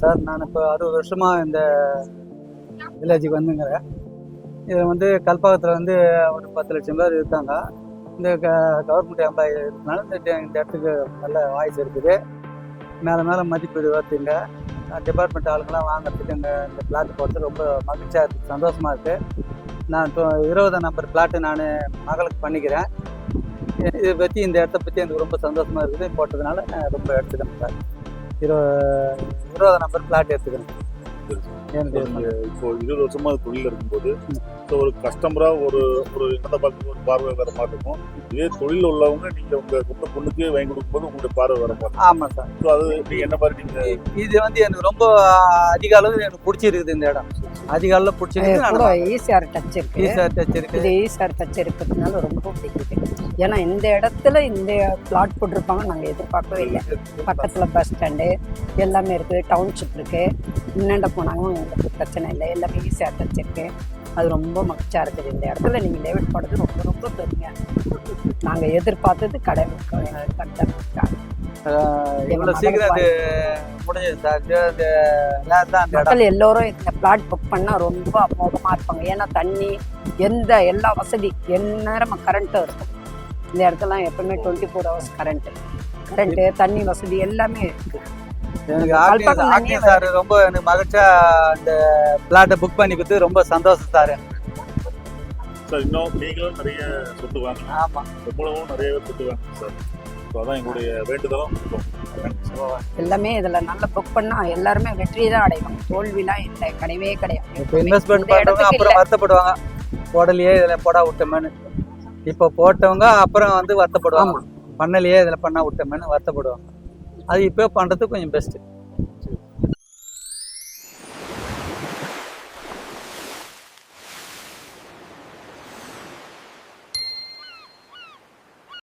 Sir. நான் இப்போ 60 வருஷமாக இந்த வில்லேஜுக்கு வந்துங்கிறேன். இது வந்து கல்பாக்கத்தில் வந்து ஒரு 10 லட்சம் பேர் இருக்காங்க. இந்த கவர்மெண்ட் எம்ப்ளாயி இருக்கிறதுனால இந்த இடத்துக்கு நல்ல வாய்ஸ் இருக்குது. மேலே மதிப்பீடு வருதுங்க. டிபார்ட்மெண்ட் ஆளுங்கெல்லாம் வாங்குறதுக்கு இந்த பிளாட் போகிறது ரொம்ப மகிழ்ச்சியாக இருக்குது, சந்தோஷமாக இருக்குது. நான் இப்போ 20 நம்பர் பிளாட்டு நான் மகளுக்கு பண்ணிக்கிறேன். இதை பற்றி இந்த இடத்த பற்றி எனக்கு ரொம்ப சந்தோஷமாக இருக்குது. போட்டதுனால நான் ரொம்ப எடுத்துக்கிறேன் சார். 20 நம்பர் பிளாட் எடுத்துக்கிறேன். இப்போ 20 வருஷமா தொழில் இருக்கும்போது ஒரு கஸ்டமரா ஒரு இடத்த பார்த்து ஒரு பார்வை வேற மாதிரி இருக்கும். இதே தொழில் உள்ளவங்க நீங்க உங்க பொண்ணுக்கே வாங்கி கொடுக்கும்போது உங்களுடைய பார்வை வேற மாதிரி. ஆமாம் சார். ஸோ அது நீங்க என்ன மாதிரி நீங்க இது வந்து எனக்கு ரொம்ப அதிக அளவு எனக்கு பிடிச்சிருக்குது. இந்த இடம் அதிக அளவில் பிடிச்சிருக்கு. ஈஸியார் டச் இருக்கு. ஈஸியார் டச் இருக்குது. இது ஈஸியார் டச் இருக்கிறதுனால ரொம்ப பிடிக்குது. ஏன்னா இந்த இடத்துல இந்த பிளாட் போட்டிருப்பாங்க நாங்கள் எதிர்பார்க்கவே இல்லை. பக்கத்தில் பஸ் ஸ்டாண்டு எல்லாமே இருக்குது, டவுன்ஷிப் இருக்குது. முன்னாண்ட போனாங்க உங்களுக்கு பிரச்சனை இல்லை, எல்லாமே ஈஸியாக டச் இருக்குது. அது ரொம்ப மகிழ்ச்சியாக இருக்குது. இந்த இடத்துல நீங்கள் லேவிட் போடுறது ரொம்ப ரொம்ப பெருமையாக இருக்குது. நாங்கள் எதிர்பார்த்தது கட்டணம் இவ்வளோ சீக்கிரம் அது முடிஞ்சது சார். மக்கள் எல்லோரும் இந்த பிளாட் புக் பண்ணால் ரொம்ப அமோகமாக இருப்பாங்க. ஏன்னா தண்ணி எல்லா வசதி எந்நேரமும் கரண்ட்டும் இருக்கும். இந்த இடத்துல எப்பவுமே 24 hours கரண்ட்டு தண்ணி வசதி எல்லாமே இருக்கு. எனக்கு ஆக்டிங் சார் ரொம்ப எனக்கு மகிழ்ச்சியா இந்த பிளாட்டை புக் பண்ணி கொடுத்து ரொம்ப சந்தோஷம் சார். சார் இன்னும் நீங்களும் நிறைய சொத்து வாங்க. ஆமாம், எவ்வளவும் நிறைய பேர் சொத்து வாங்க சார். ஸோ அதான் எங்களுடைய வேண்டுதலும். எல்லாமே இதில் நல்லா புக் பண்ணால் எல்லாருமே வெற்றி தான் அடைவாங்க, தோல்விலாம் இல்லை, கிடையவே கிடையாது. இப்போ இன்வெஸ்ட்மெண்ட் பண்ணுறவங்க அப்புறம் வருத்தப்படுவாங்க, போடலையே இதில் போடா விட்டோமேனு. இப்போ போட்டவங்க அப்புறம் வந்து வருத்தப்படுவாங்க, பண்ணலையே இதில் பண்ணா விட்டோமேனு வருத்தப்படுவாங்க. அது இப்போ பண்ணுறது கொஞ்சம் பெஸ்ட்டு.